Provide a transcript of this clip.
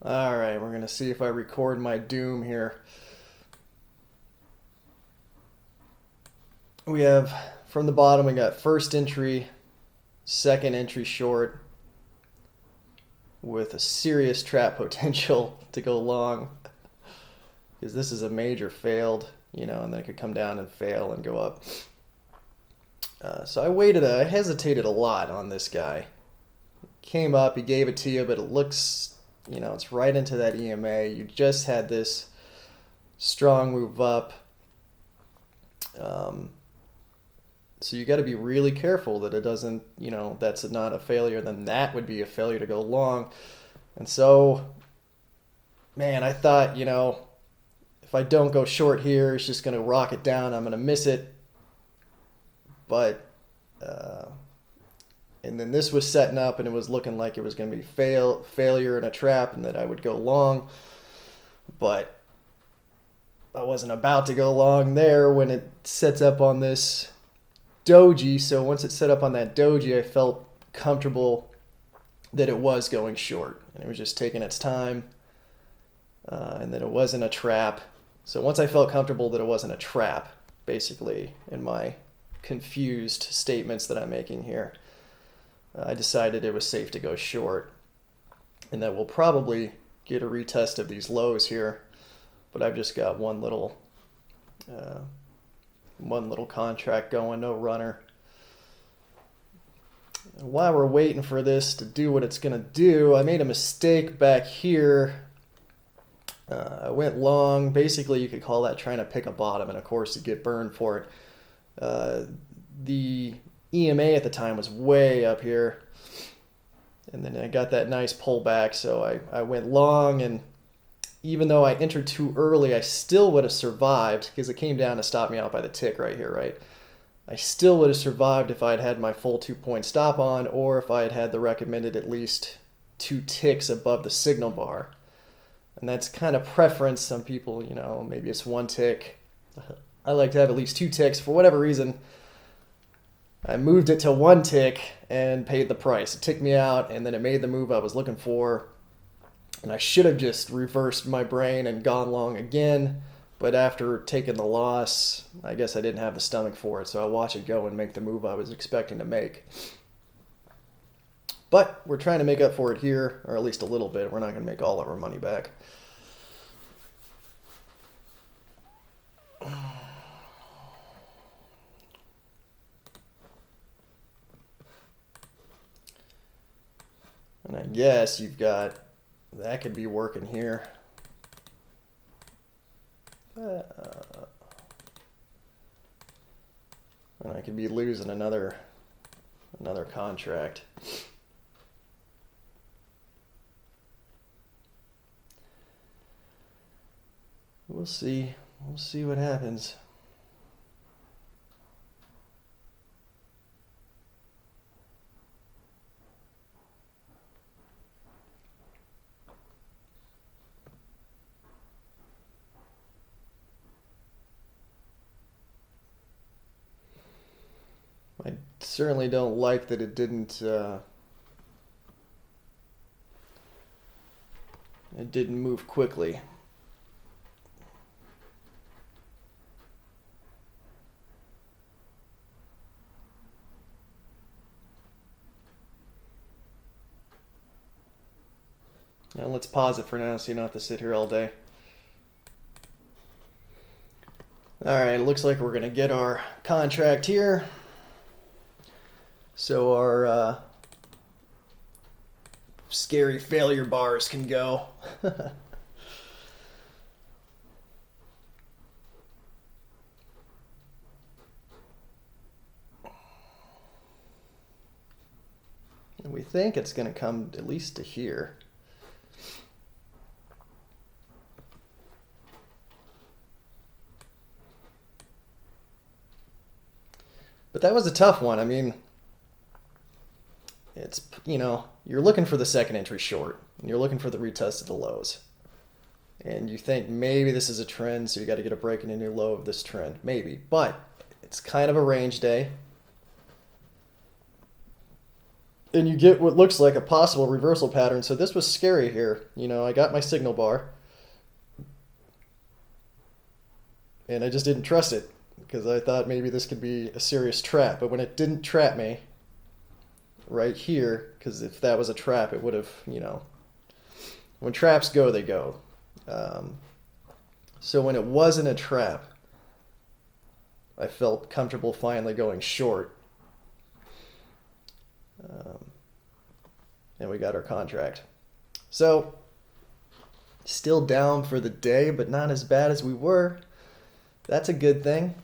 All right, we're gonna see if I record my doom here. We have from the bottom, we got first entry, second entry short with a serious trap potential to go long because this is a major failed, and then it could come down and fail and go up. So I hesitated a lot on this guy. Came up, he gave it to you, but it looks, it's right into that EMA. You just had this strong move up. So you got to be really careful that it doesn't, that's not a failure. Then that would be a failure to go long. And so, man, I thought, if I don't go short here, it's just going to rocket down. I'm going to miss it. But, and then this was setting up and it was looking like it was going to be failure in a trap and that I would go long. But I wasn't about to go long there when it sets up on this doji. So once it set up on that doji, I felt comfortable that it was going short and it was just taking its time, and that it wasn't a trap. So once I felt comfortable that it wasn't a trap, basically in my confused statements that I'm making here, I decided it was safe to go short, and that we'll probably get a retest of these lows here. But I've just got one little contract going, no runner. And while we're waiting for this to do what it's going to do, I made a mistake back here. I went long. Basically, you could call that trying to pick a bottom, and of course, you get burned for it. The EMA at the time was way up here, and then I got that nice pullback, so I went long, and even though I entered too early, I still would have survived because it came down to stop me out by the tick right here, right? I still would have survived if I had had my full 2-point stop on, or if I had had the recommended at least 2 ticks above the signal bar. And that's kind of preference. Some people, maybe it's 1 tick. I like to have at least 2 ticks. For whatever reason, I moved it to 1 tick and paid the price. It ticked me out, and then it made the move I was looking for. And I should have just reversed my brain and gone long again. But after taking the loss, I guess I didn't have the stomach for it. So I watched it go and make the move I was expecting to make. But we're trying to make up for it here, or at least a little bit. We're not going to make all of our money back. And I guess you've got, that could be working here. And I could be losing another contract. We'll see. We'll see what happens. I certainly don't like that it didn't move quickly. Now let's pause it for now so you don't have to sit here all day. Alright, it looks like we're going to get our contract here. So our scary failure bars can go. And we think it's going to come at least to here. But that was a tough one. I mean, it's, you're looking for the second entry short, and you're looking for the retest of the lows. And you think maybe this is a trend, so you got to get a break in a new low of this trend. Maybe. But it's kind of a range day. and you get what looks like a possible reversal pattern. So this was scary here. You know, I got my signal bar, and I just didn't trust it because I thought maybe this could be a serious trap. But when it didn't trap me right here, because if that was a trap, it would have, you know, when traps go, they go. So when it wasn't a trap, I felt comfortable finally going short. And we got our contract. So still down for the day, but not as bad as we were. That's a good thing.